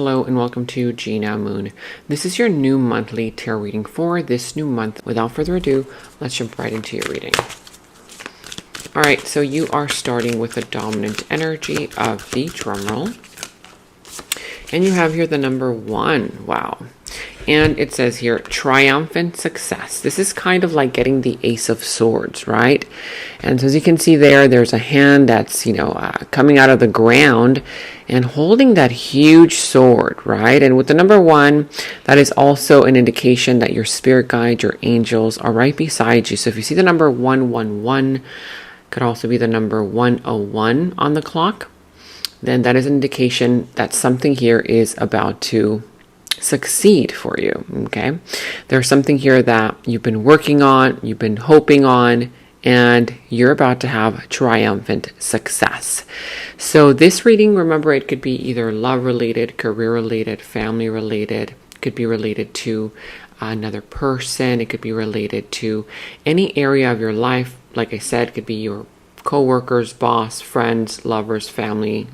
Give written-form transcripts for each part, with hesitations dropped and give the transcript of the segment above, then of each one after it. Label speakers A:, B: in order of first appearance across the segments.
A: Hello and welcome to Gena Moon. This is your new monthly tarot reading for this new month. Without further ado, let's jump right into your reading. All right, so you are starting with the dominant energy of the drum roll. And you have here the number 1. Wow. And it says here, triumphant success. This is kind of like getting the Ace of Swords, right? And so as you can see there, there's a hand that's, coming out of the ground and holding that huge sword, right? And with the number 1, that is also an indication that your spirit guides, your angels are right beside you. So if you see the number 111, could also be the number 101 on the clock, then that is an indication that something here is about to succeed for you. Okay, there's something here that you've been working on, you've been hoping on, and you're about to have triumphant success. So this reading, remember, it could be either love related, career related, family related. It could be related to another person. It could be related to any area of your life. Like I said, it could be your co-workers, boss, friends, lovers, family,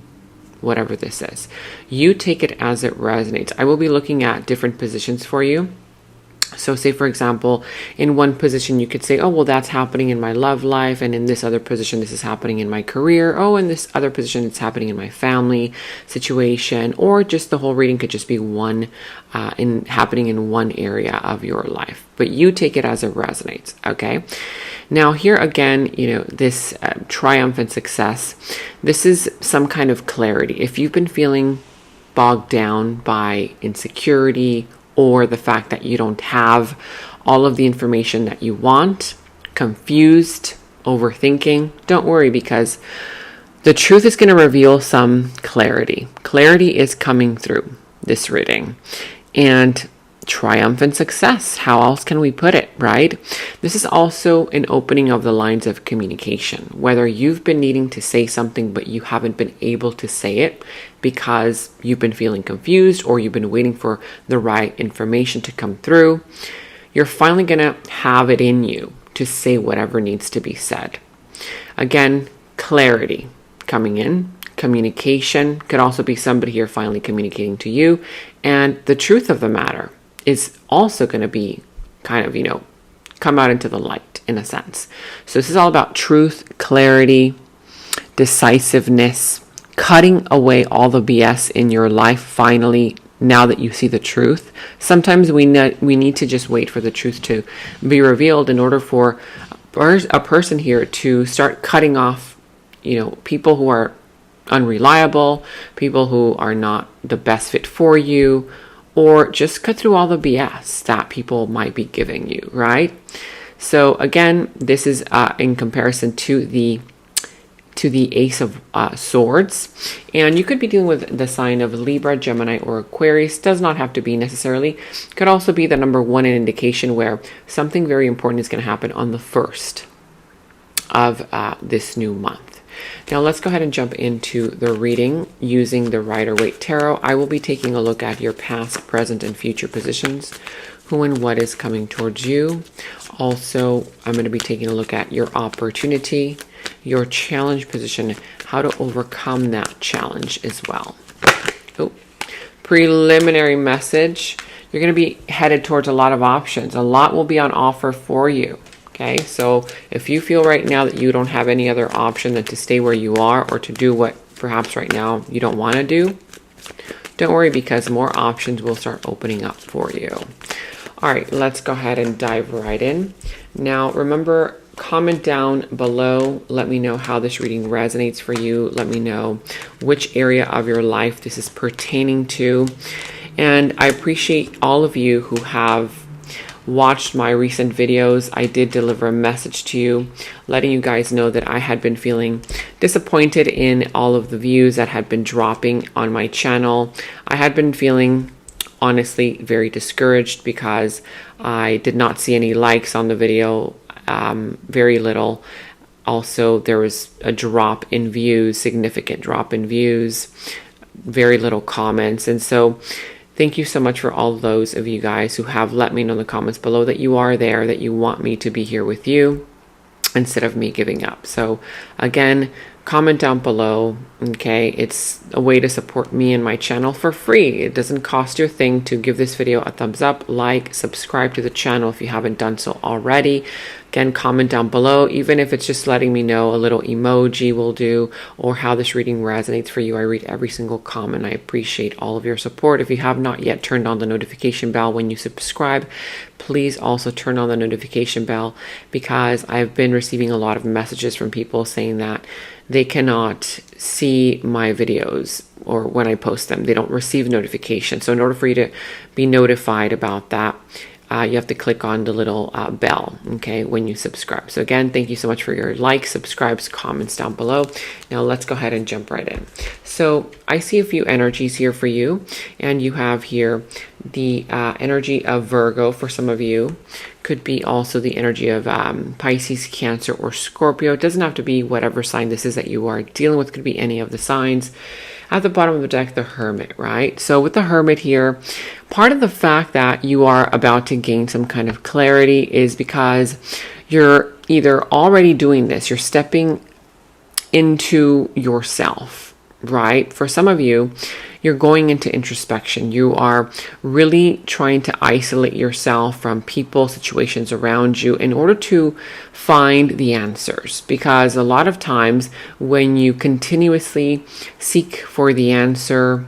A: whatever this is. You take it as it resonates. I will be looking at different positions for you. So say, for example, in one position, you could say, oh, well, that's happening in my love life. And in this other position, this is happening in my career. Oh, in this other position, it's happening in my family situation. Or just the whole reading could just be one happening in one area of your life. But you take it as it resonates, okay? Now here again, this triumphant success, this is some kind of clarity. If you've been feeling bogged down by insecurity or the fact that you don't have all of the information that you want, confused, overthinking, don't worry, because the truth is going to reveal some clarity. Clarity is coming through this reading. And triumphant success, how else can we put it, right? This is also an opening of the lines of communication. Whether you've been needing to say something but you haven't been able to say it because you've been feeling confused or you've been waiting for the right information to come through, you're finally going to have it in you to say whatever needs to be said. Again, clarity coming in. Communication could also be somebody here finally communicating to you, and the truth of the matter is also going to be kind of, come out into the light in a sense. So this is all about truth, clarity, decisiveness, cutting away all the BS in your life finally, now that you see the truth. Sometimes we need to just wait for the truth to be revealed in order for a person here to start cutting off, people who are unreliable, people who are not the best fit for you, or just cut through all the BS that people might be giving you, right? So again, this is in comparison to the Ace of Swords, and you could be dealing with the sign of Libra, Gemini, or Aquarius. Does not have to be necessarily. Could also be the number 1, an indication where something very important is going to happen on the 1st of this new month. Now let's go ahead and jump into the reading using the Rider-Waite Tarot. I will be taking a look at your past, present, and future positions, who and what is coming towards you. Also, I'm going to be taking a look at your opportunity, your challenge position, how to overcome that challenge as well. Oh, preliminary message. You're going to be headed towards a lot of options. A lot will be on offer for you. Okay, so if you feel right now that you don't have any other option than to stay where you are or to do what perhaps right now you don't want to do, don't worry, because more options will start opening up for you. All right, let's go ahead and dive right in. Now, remember, comment down below. Let me know how this reading resonates for you. Let me know which area of your life this is pertaining to. And I appreciate all of you who have watched my recent videos. I did deliver a message to you letting you guys know that I had been feeling disappointed in all of the views that had been dropping on my channel. I had been feeling honestly very discouraged because I did not see any likes on the video, very little. Also, there was a drop in views, significant drop in views, very little comments. And so thank you so much for all those of you guys who have let me know in the comments below that you are there, that you want me to be here with you instead of me giving up. So again, comment down below. Okay, it's a way to support me and my channel for free. It doesn't cost you a thing to give this video a thumbs up, like, subscribe to the channel if you haven't done so already. Again, comment down below, even if it's just letting me know, a little emoji will do, or how this reading resonates for you. I read every single comment. I appreciate all of your support. If you have not yet turned on the notification bell when you subscribe, please also turn on the notification bell, because I've been receiving a lot of messages from people saying that they cannot see my videos, or when I post them, they don't receive notifications. So in order for you to be notified about that, you have to click on the little bell, okay, when you subscribe. So again, thank you so much for your likes, subscribes, comments down below. Now let's go ahead and jump right in. So I see a few energies here for you, and you have here the energy of Virgo for some of you. Could be also the energy of Pisces, Cancer, or Scorpio. It doesn't have to be whatever sign this is that you are dealing with. It could be any of the signs. At the bottom of the deck, the Hermit, right? So with the Hermit here, part of the fact that you are about to gain some kind of clarity is because you're either already doing this, you're stepping into yourself, right? For some of you, you're going into introspection. You are really trying to isolate yourself from people, situations around you in order to find the answers. Because a lot of times when you continuously seek for the answer,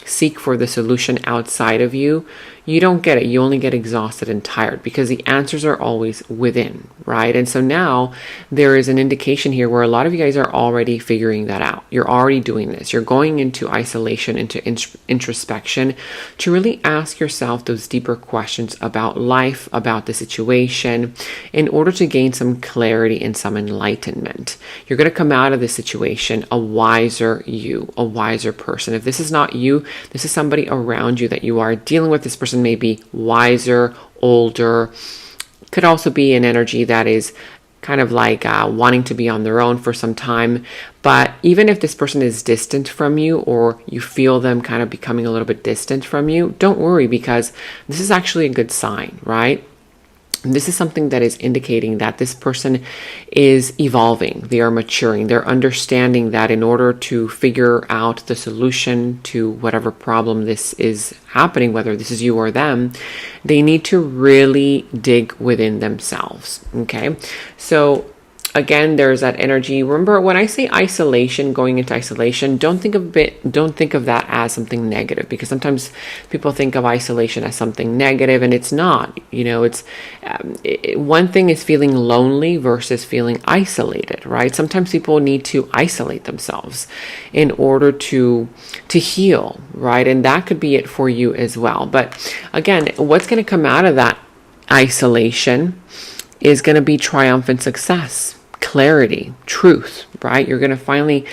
A: seek for the solution outside of you, you don't get it. You only get exhausted and tired, because the answers are always within, right? And so now there is an indication here where a lot of you guys are already figuring that out. You're already doing this. You're going into isolation, into introspection, to really ask yourself those deeper questions about life, about the situation, in order to gain some clarity and some enlightenment. You're going to come out of this situation a wiser you, a wiser person. If this is not you, this is somebody around you that you are dealing with. This person may be wiser, older. Could also be an energy that is kind of like wanting to be on their own for some time. But even if this person is distant from you, or you feel them kind of becoming a little bit distant from you, don't worry, because this is actually a good sign, right? This is something that is indicating that this person is evolving. They are maturing. They're understanding that in order to figure out the solution to whatever problem this is happening, whether this is you or them, they need to really dig within themselves. Okay. So again, there's that energy. Remember, when I say isolation, going into isolation, don't think of that as something negative, because sometimes people think of isolation as something negative, and it's not. You know, it's one thing is feeling lonely versus feeling isolated, right? Sometimes people need to isolate themselves in order to heal, right? And that could be it for you as well. But again, what's going to come out of that isolation is going to be triumphant success, clarity, truth, right? You're going to finally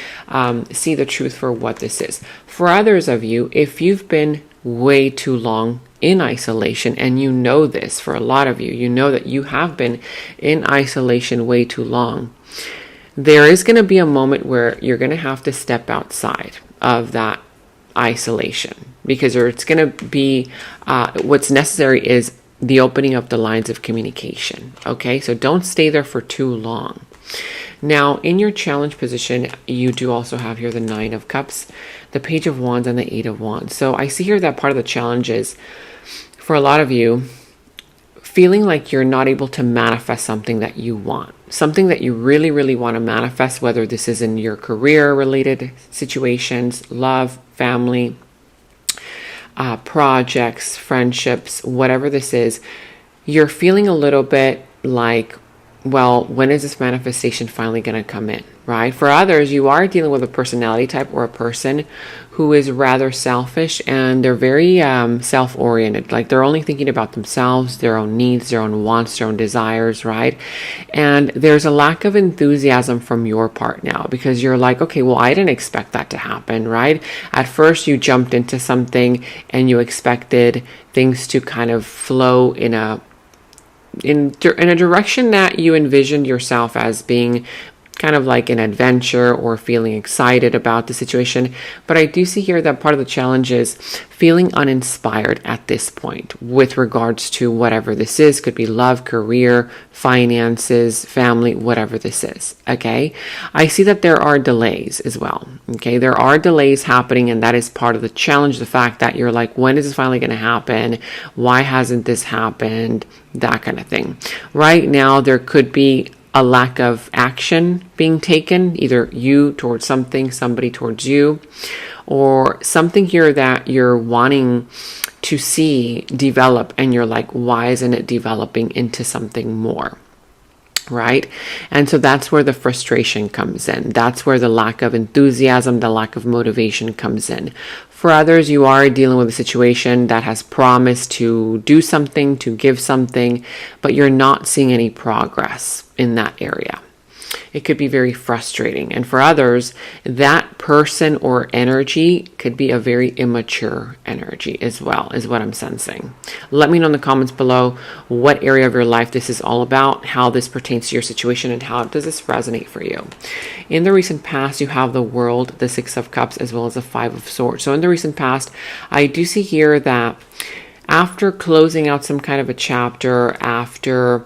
A: see the truth for what this is. For others of you, if you've been way too long in isolation, and you know this, for a lot of you, you know that you have been in isolation way too long, there is going to be a moment where you're going to have to step outside of that isolation, because it's going to be what's necessary is the opening up the lines of communication. Okay, so don't stay there for too long. Now, in your challenge position, you do also have here the 9 of Cups, the Page of Wands, and the 8 of Wands. So I see here that part of the challenge is, for a lot of you, feeling like you're not able to manifest something that you want, something that you really, really want to manifest, whether this is in your career-related situations, love, family, projects, friendships, whatever this is. You're feeling a little bit like, well, when is this manifestation finally going to come in, right? For others, you are dealing with a personality type or a person who is rather selfish, and they're very self-oriented. Like, they're only thinking about themselves, their own needs, their own wants, their own desires, right? And there's a lack of enthusiasm from your part now, because you're like, okay, well, I didn't expect that to happen, right? At first, you jumped into something and you expected things to kind of flow in a direction that you envisioned yourself as being kind of like an adventure or feeling excited about the situation. But I do see here that part of the challenge is feeling uninspired at this point with regards to whatever this is. Could be love, career, finances, family, whatever this is. Okay. I see that there are delays as well. Okay. There are delays happening, and that is part of the challenge. The fact that you're like, when is this finally going to happen? Why hasn't this happened? That kind of thing. Right now, there could be a lack of action being taken, either you towards something, somebody towards you, or something here that you're wanting to see develop, and you're like, why isn't it developing into something more? Right? And so that's where the frustration comes in. That's where the lack of enthusiasm, the lack of motivation comes in. For others, you are dealing with a situation that has promised to do something, to give something, but you're not seeing any progress in that area. It could be very frustrating. And for others, that person or energy could be a very immature energy as well, is what I'm sensing. Let me know in the comments below what area of your life this is all about, how this pertains to your situation, and how does this resonate for you. In the recent past, you have the World, the Six of Cups, as well as the Five of Swords. So in the recent past, I do see here that after closing out some kind of a chapter, after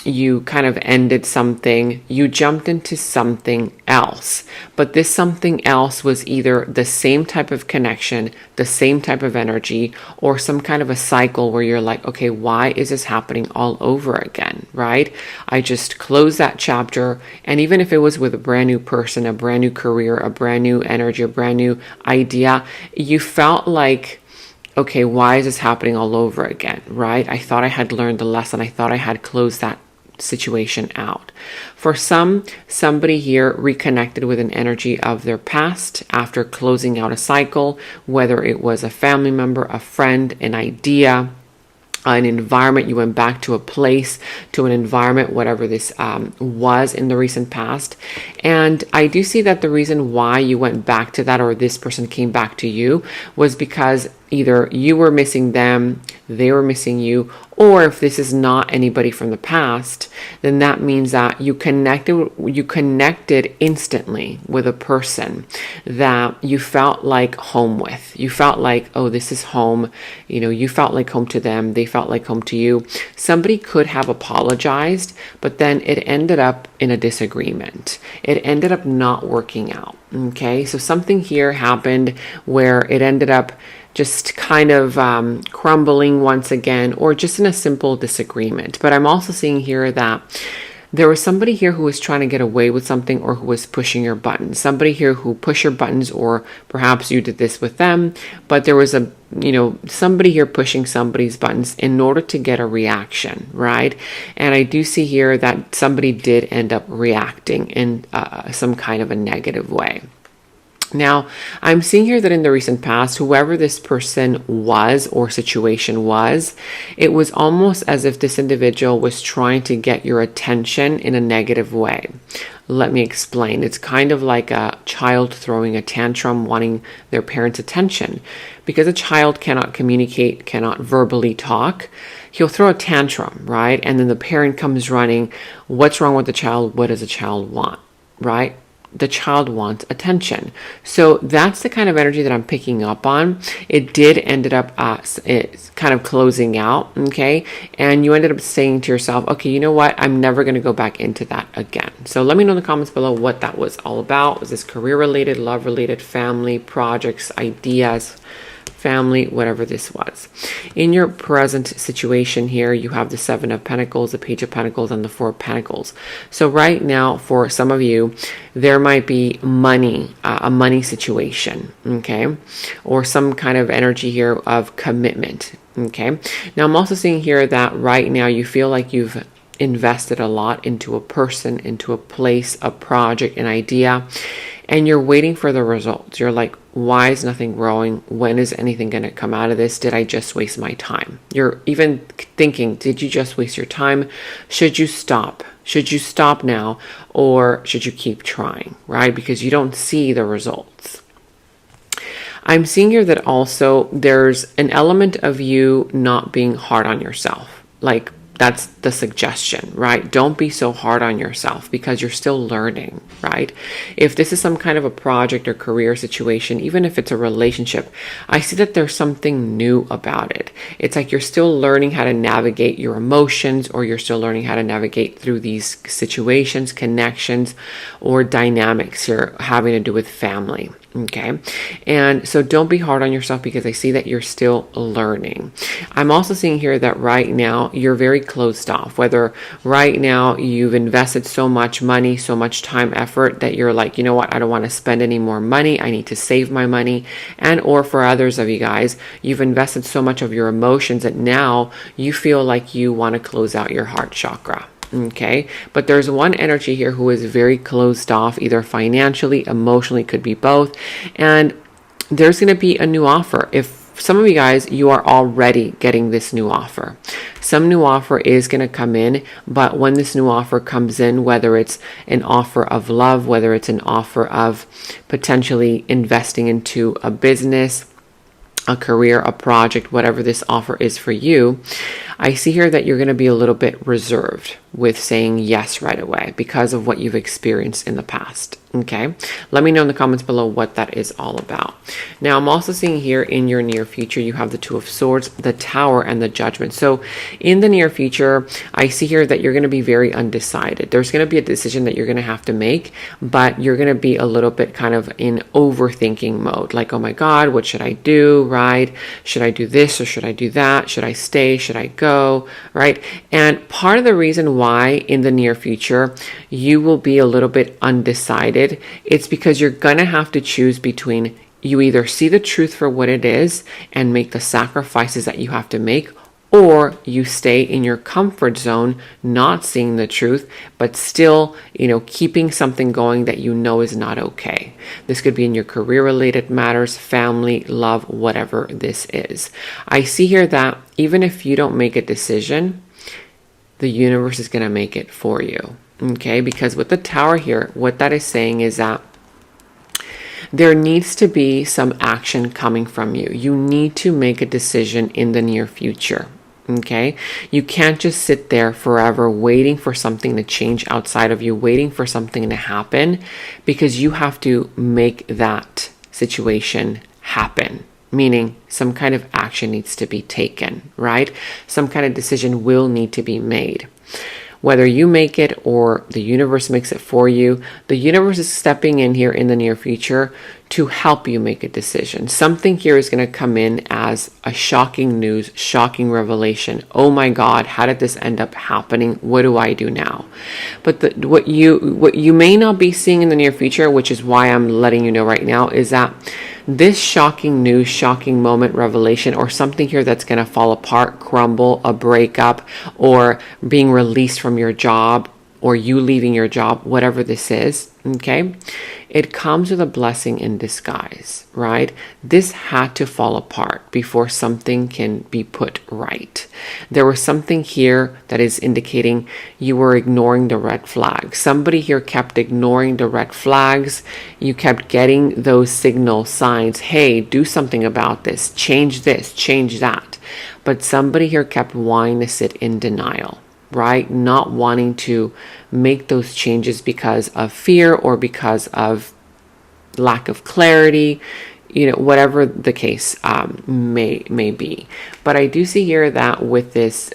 A: you kind of ended something, you jumped into something else. But this something else was either the same type of connection, the same type of energy, or some kind of a cycle where you're like, okay, why is this happening all over again, right? I just closed that chapter. And even if it was with a brand new person, a brand new career, a brand new energy, a brand new idea, you felt like, okay, why is this happening all over again, right? I thought I had learned the lesson. I thought I had closed that situation out. For somebody here reconnected with an energy of their past after closing out a cycle, whether it was a family member, a friend, an idea, an environment. You went back to a place, to an environment, whatever this was in the recent past. And I do see that the reason why you went back to that, or this person came back to you, was because either you were missing them, they were missing you, or if this is not anybody from the past, then that means that you connected instantly with a person that you felt like home with. You felt like, oh, this is home. You know, you felt like home to them. They felt like home to you. Somebody could have apologized, but then it ended up in a disagreement. It ended up not working out. Okay, so something here happened where it ended up just kind of crumbling once again, or just in a simple disagreement. But I'm also seeing here that there was somebody here who was trying to get away with something, or who was pushing your buttons. Somebody here who pushed your buttons, or perhaps you did this with them, but there was somebody here pushing somebody's buttons in order to get a reaction, right? And I do see here that somebody did end up reacting in some kind of a negative way. Now, I'm seeing here that in the recent past, whoever this person was or situation was, it was almost as if this individual was trying to get your attention in a negative way. Let me explain. It's kind of like a child throwing a tantrum, wanting their parents' attention. Because a child cannot communicate, cannot verbally talk, he'll throw a tantrum, right? And then the parent comes running. What's wrong with the child? What does the child want, right? The child wants attention. So that's the kind of energy that I'm picking up on. It did ended up it's kind of closing out, okay? And you ended up saying to yourself, okay, you know what? I'm never going to go back into that again. So let me know in the comments below what that was all about. Was this career related, love related, family, projects, ideas, family, whatever this was. In your present situation here, you have the Seven of Pentacles, the Page of Pentacles, and the Four of Pentacles. So right now, for some of you, there might be money, a money situation, okay? Or some kind of energy here of commitment, okay? Now, I'm also seeing here that right now you feel like you've invested a lot into a person, into a place, a project, an idea, and you're waiting for the results. You're like, why is nothing growing? When is anything going to come out of this? Did I just waste my time? You're even thinking, did you just waste your time? Should you stop? Should you stop now? Or should you keep trying, right? Because you don't see the results. I'm seeing here that also there's an element of you not being hard on yourself. Like, That's the suggestion, right? Don't be so hard on yourself because you're still learning, right? If this is some kind of a project or career situation, even if it's a relationship, I see that there's something new about it. It's like you're still learning how to navigate your emotions, or you're still learning how to navigate through these situations, connections, or dynamics here having to do with family. Okay. And so don't be hard on yourself because I see that you're still learning. I'm also seeing here that right now you're very closed off, whether right now you've invested so much money, so much time, effort that you're like, you know what, I don't want to spend any more money. I need to save my money. And or for others of you guys, you've invested so much of your emotions that now you feel like you want to close out your heart chakra. Okay, but there's one energy here who is very closed off, either financially, emotionally, could be both. And there's going to be a new offer. If some of you guys, you are already getting this new offer. Some new offer is going to come in, but when this new offer comes in, whether it's an offer of love, whether it's an offer of potentially investing into a business, a career, a project, whatever this offer is for you, I see here that you're going to be a little bit reserved with saying yes right away because of what you've experienced in the past. Okay, let me know in the comments below what that is all about. Now, I'm also seeing here in your near future, you have the Two of Swords, the Tower, and the Judgment. So in the near future, I see here that you're going to be very undecided. There's going to be a decision that you're going to have to make, but you're going to be a little bit kind of in overthinking mode. Like, oh my God, what should I do, right? Should I do this or should I do that? Should I stay? Should I go, right? And part of the reason why in the near future, you will be a little bit undecided, it's because you're going to have to choose between you either see the truth for what it is and make the sacrifices that you have to make, or you stay in your comfort zone, not seeing the truth, but still, keeping something going that you know is not okay. This could be in your career related matters, family, love, whatever this is. I see here that even if you don't make a decision, the universe is going to make it for you. Okay, because with the Tower here, what that is saying is that there needs to be some action coming from you. You need to make a decision in the near future. Okay, you can't just sit there forever waiting for something to change outside of you, waiting for something to happen, because you have to make that situation happen. Meaning some kind of action needs to be taken, right? Some kind of decision will need to be made. Whether you make it or the universe makes it for you, the universe is stepping in here in the near future to help you make a decision. Something here is going to come in as a shocking news, shocking revelation. Oh my God, how did this end up happening? What do I do now? But what you may not be seeing in the near future, which is why I'm letting you know right now, is that this shocking news, shocking moment, revelation, or something here that's going to fall apart, crumble, a breakup, or being released from your job, or you leaving your job, whatever this is, okay? It comes with a blessing in disguise, right? This had to fall apart before something can be put right. There was something here that is indicating you were ignoring the red flags. Somebody here kept ignoring the red flags. You kept getting those signal signs. Hey, do something about this. Change this, change that. But somebody here kept wanting to sit in denial, right? Not wanting to make those changes because of fear or because of lack of clarity, whatever the case may be. But I do see here that with this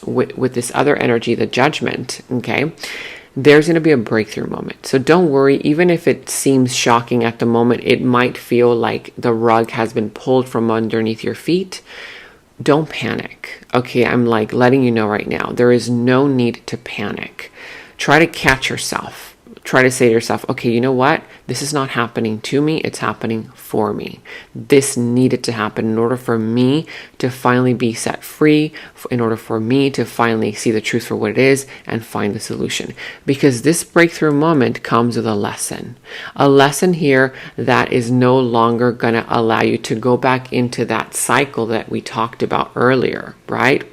A: with this other energy, the Judgment, okay, there's going to be a breakthrough moment. So don't worry, even if it seems shocking at the moment, it might feel like the rug has been pulled from underneath your feet. Don't panic. Okay, I'm like letting you know right now, there is no need to panic. Try to catch yourself. Try to say to yourself, okay, you know what? This is not happening to me. It's happening for me. This needed to happen in order for me to finally be set free, in order for me to finally see the truth for what it is and find the solution. Because this breakthrough moment comes with a lesson here that is no longer going to allow you to go back into that cycle that we talked about earlier, right?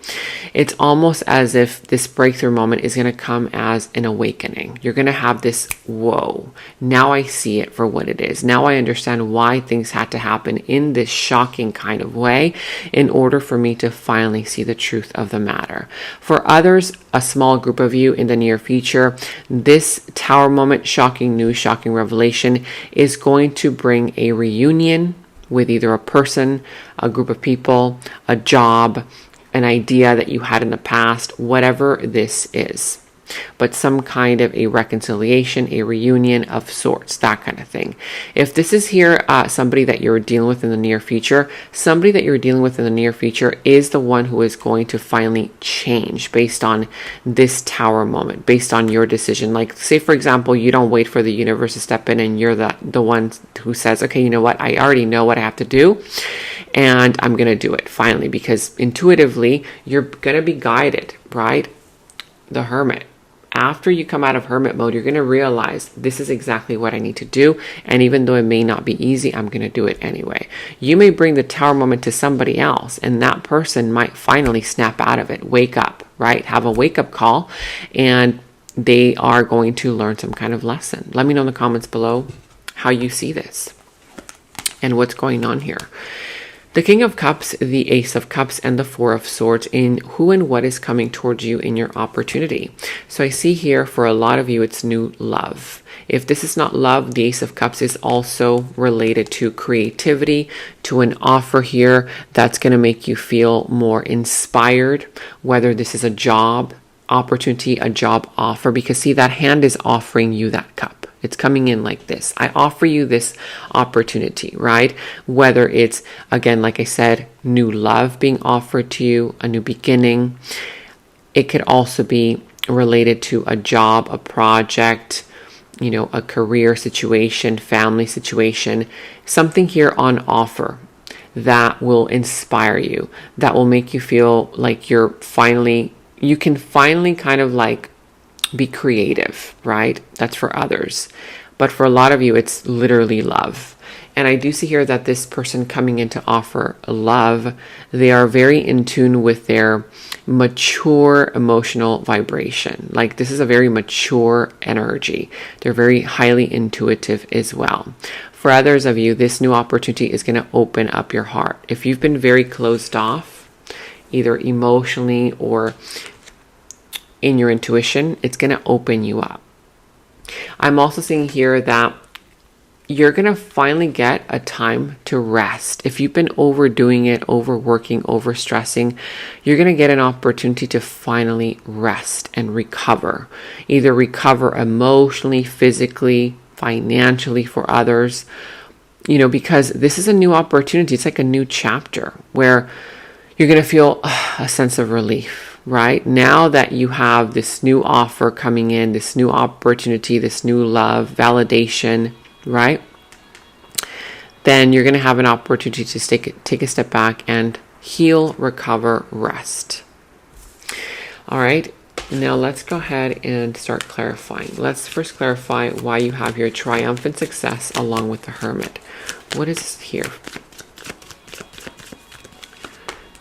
A: It's almost as if this breakthrough moment is going to come as an awakening. You're going to have this this, whoa, now I see it for what it is. Now I understand why things had to happen in this shocking kind of way in order for me to finally see the truth of the matter. For others, a small group of you in the near future, this Tower moment, shocking news, shocking revelation, is going to bring a reunion with either a person, a group of people, a job, an idea that you had in the past, whatever this is. But some kind of a reconciliation, a reunion of sorts, that kind of thing. If this is here, somebody that you're dealing with in the near future, somebody that you're dealing with in the near future is the one who is going to finally change based on this Tower moment, based on your decision. Like, say, for example, you don't wait for the universe to step in and you're the one who says, okay, you know what, I already know what I have to do and I'm going to do it finally, because intuitively you're going to be guided, right? The Hermit. After you come out of hermit mode, you're going to realize this is exactly what I need to do. And even though it may not be easy, I'm going to do it anyway. You may bring the Tower moment to somebody else, and that person might finally snap out of it, wake up, right? Have a wake up call, and they are going to learn some kind of lesson. Let me know in the comments below how you see this and what's going on here. The King of Cups, the Ace of Cups, and the Four of Swords in who and what is coming towards you in your opportunity. So I see here for a lot of you, it's new love. If this is not love, the Ace of Cups is also related to creativity, to an offer here that's going to make you feel more inspired, whether this is a job opportunity, a job offer, because see, that hand is offering you that cup. It's coming in like this. I offer you this opportunity, right? Whether it's, again, like I said, new love being offered to you, a new beginning. It could also be related to a job, a project, you know, a career situation, family situation, something here on offer that will inspire you, that will make you feel like you can finally kind of like be creative, right? That's for others. But for a lot of you, it's literally love. And I do see here that this person coming in to offer love, they are very in tune with their mature emotional vibration. Like, this is a very mature energy. They're very highly intuitive as well. For others of you, this new opportunity is going to open up your heart. If you've been very closed off, either emotionally or in your intuition, it's going to open you up. I'm also seeing here that you're going to finally get a time to rest. If you've been overdoing it, overworking, overstressing, you're going to get an opportunity to finally rest and recover. Either recover emotionally, physically, financially for others, you know, because this is a new opportunity. It's like a new chapter where you're going to feel a sense of relief. Right now that you have this new offer coming in, this new opportunity, this new love, validation, right? Then you're going to have an opportunity to take a step back and heal, recover, rest. All right. Now let's go ahead and start clarifying. Let's first clarify why you have your triumphant success along with the Hermit. What is here?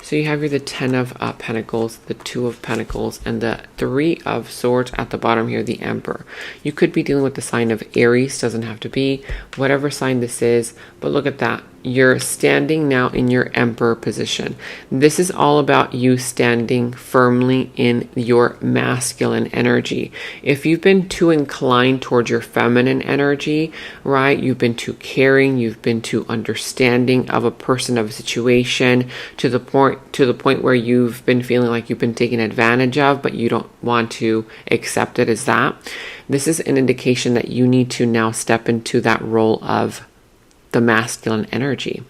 A: So you have here the 10 of Pentacles, the 2 of Pentacles, and the 3 of Swords at the bottom here, the Emperor. You could be dealing with the sign of Aries, doesn't have to be, whatever sign this is, but look at that. You're standing now in your Emperor position. This is all about you standing firmly in your masculine energy. If you've been too inclined towards your feminine energy, right? You've been too caring, you've been too understanding of a person, of a situation, to the point where you've been feeling like you've been taken advantage of, but you don't want to accept it as that. This is an indication that you need to now step into that role of the masculine energy.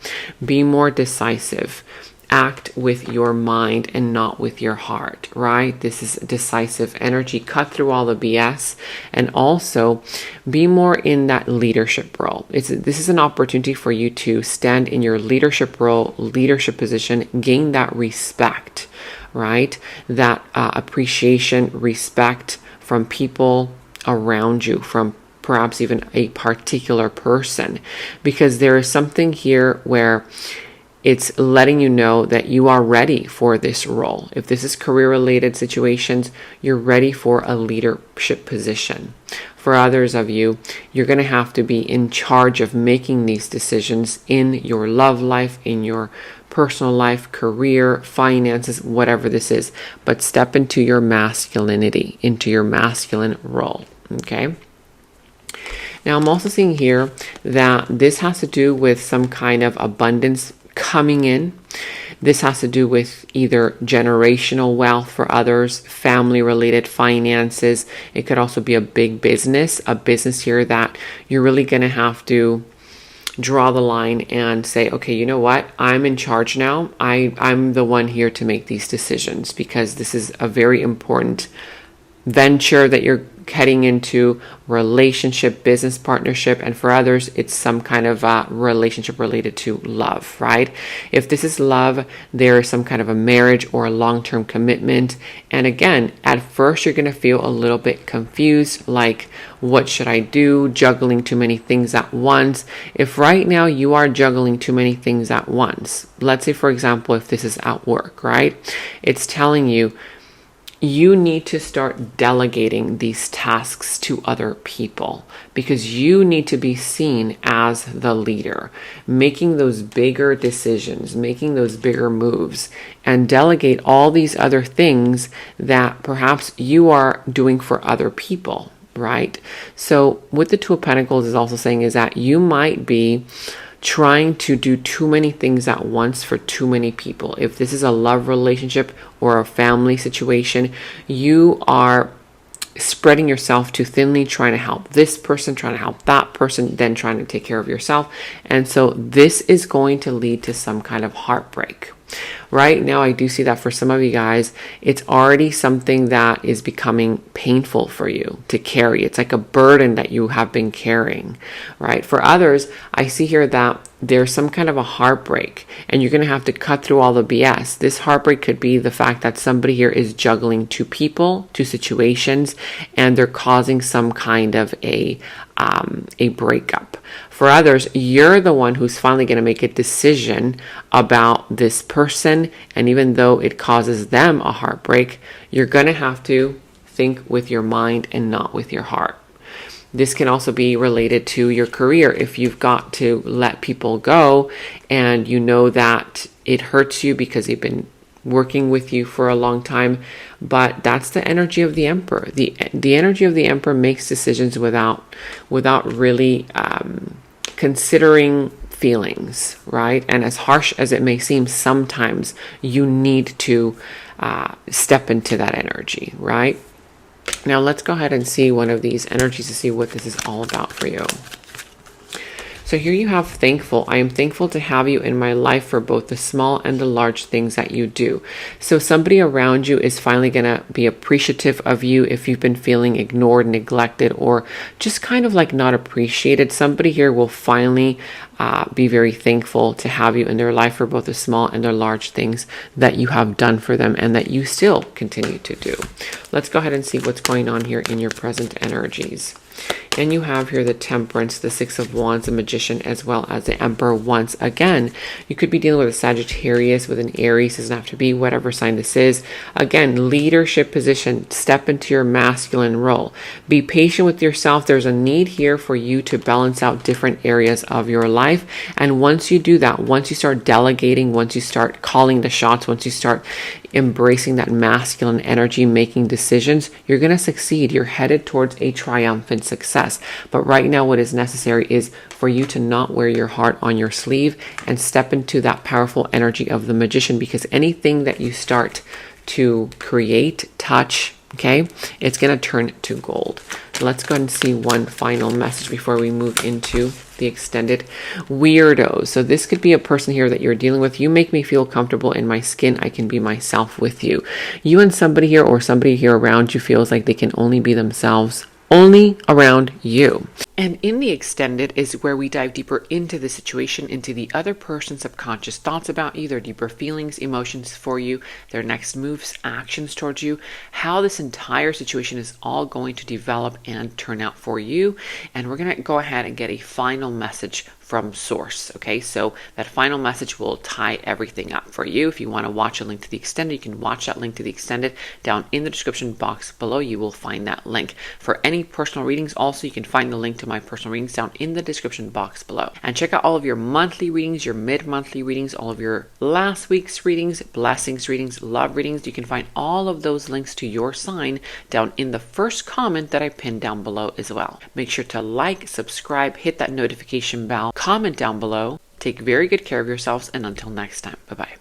A: Be more decisive. Act with your mind and not with your heart, right? This is decisive energy. Cut through all the BS and also be more in that leadership role. This is an opportunity for you to stand in your leadership role, leadership position, gain that respect, right? That appreciation, respect from people around you, from perhaps even a particular person, because there is something here where it's letting you know that you are ready for this role. If this is career related situations, you're ready for a leadership position. For others of you, you're going to have to be in charge of making these decisions in your love life, in your personal life, career, finances, whatever this is. But step into your masculinity, into your masculine role. Okay? Now, I'm also seeing here that this has to do with some kind of abundance coming in. This has to do with either generational wealth for others, family-related finances. It could also be a big business, a business here that you're really going to have to draw the line and say, okay, you know what? I'm in charge now. I'm the one here to make these decisions because this is a very important venture that you're heading into, relationship, business partnership, and for others, it's some kind of relationship related to love, right? If this is love, there is some kind of a marriage or a long-term commitment. And again, at first, you're going to feel a little bit confused, like, what should I do? Juggling too many things at once. If right now you are juggling too many things at once, let's say, for example, if this is at work, right? It's telling you, you need to start delegating these tasks to other people because you need to be seen as the leader, making those bigger decisions, making those bigger moves, and delegate all these other things that perhaps you are doing for other people, right? So what the Two of Pentacles is also saying is that you might be trying to do too many things at once for too many people. If this is a love relationship or a family situation, you are spreading yourself too thinly, trying to help this person, trying to help that person, then trying to take care of yourself. And so this is going to lead to some kind of heartbreak. Right now, I do see that for some of you guys, it's already something that is becoming painful for you to carry. It's like a burden that you have been carrying, right? For others, I see here that there's some kind of a heartbreak and you're going to have to cut through all the BS. This heartbreak could be the fact that somebody here is juggling two people, two situations, and they're causing some kind of a breakup. For others, you're the one who's finally going to make a decision about this person. And even though it causes them a heartbreak, you're going to have to think with your mind and not with your heart. This can also be related to your career. If you've got to let people go and you know that it hurts you because they've been working with you for a long time, but that's the energy of the Emperor. The energy of the Emperor makes decisions without really considering feelings, right? And as harsh as it may seem, sometimes you need to step into that energy, right? Now let's go ahead and see one of these energies to see what this is all about for you. So here you have thankful. I am thankful to have you in my life for both the small and the large things that you do. So somebody around you is finally going to be appreciative of you if you've been feeling ignored, neglected, or just kind of like not appreciated. Somebody here will finally be very thankful to have you in their life for both the small and the large things that you have done for them and that you still continue to do. Let's go ahead and see what's going on here in your present energies. And you have here the Temperance, the Six of Wands, the Magician, as well as the Emperor. Once again, you could be dealing with a Sagittarius, with an Aries. It doesn't have to be whatever sign this is. Again, leadership position. Step into your masculine role. Be patient with yourself. There's a need here for you to balance out different areas of your life. And once you do that, once you start delegating, once you start calling the shots, once you start embracing that masculine energy, making decisions, you're going to succeed. You're headed towards a triumphant success. But right now, what is necessary is for you to not wear your heart on your sleeve and step into that powerful energy of the Magician, because anything that you start to create, touch, okay, it's going to turn to gold. Let's go ahead and see one final message before we move into the extended weirdos. So this could be a person here that you're dealing with. You make me feel comfortable in my skin. I can be myself with you. You and somebody here or somebody here around you feels like they can only be themselves, only around you. And in the extended is where we dive deeper into the situation, into the other person's subconscious thoughts about you, their deeper feelings, emotions for you, their next moves, actions towards you, how this entire situation is all going to develop and turn out for you. And we're going to go ahead and get a final message from source. Okay, so that final message will tie everything up for you. If you want to watch a link to the extended, you can watch that link to the extended down in the description box below. You will find that link. For any personal readings, also you can find the link to my personal readings down in the description box below. And check out all of your monthly readings, your mid-monthly readings, all of your last week's readings, blessings readings, love readings. You can find all of those links to your sign down in the first comment that I pinned down below as well. Make sure to like, subscribe, hit that notification bell, comment down below. Take very good care of yourselves, and until next time, bye-bye.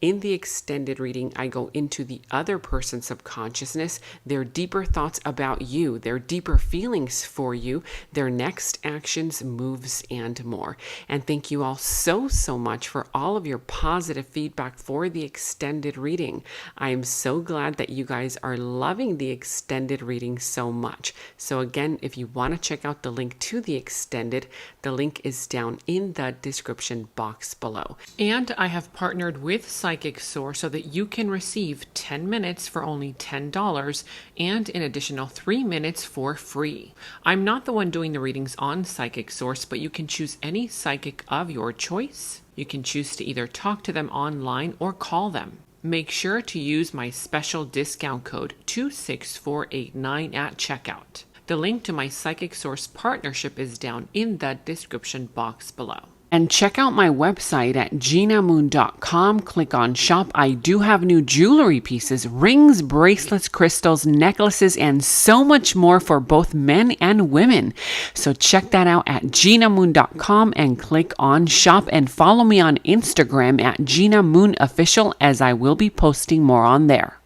A: In the extended reading, I go into the other person's subconsciousness, their deeper thoughts about you, their deeper feelings for you, their next actions, moves, and more. And thank you all so much for all of your positive feedback for the extended reading. I am so glad that you guys are loving the extended reading so much. So again, if you want to check out the link to the extended, the link is down in the description box below. And I have partnered with Psychic Source so that you can receive 10 minutes for only $10 and an additional 3 minutes for free. I'm not the one doing the readings on Psychic Source, but you can choose any psychic of your choice. You can choose to either talk to them online or call them. Make sure to use my special discount code 26489 at checkout. The link to my Psychic Source partnership is down in the description box below. And check out my website at genamoon.com. Click on shop. I do have new jewelry pieces, rings, bracelets, crystals, necklaces, and so much more for both men and women. So check that out at genamoon.com and click on shop, and follow me on Instagram at Gena Moon Official, as I will be posting more on there.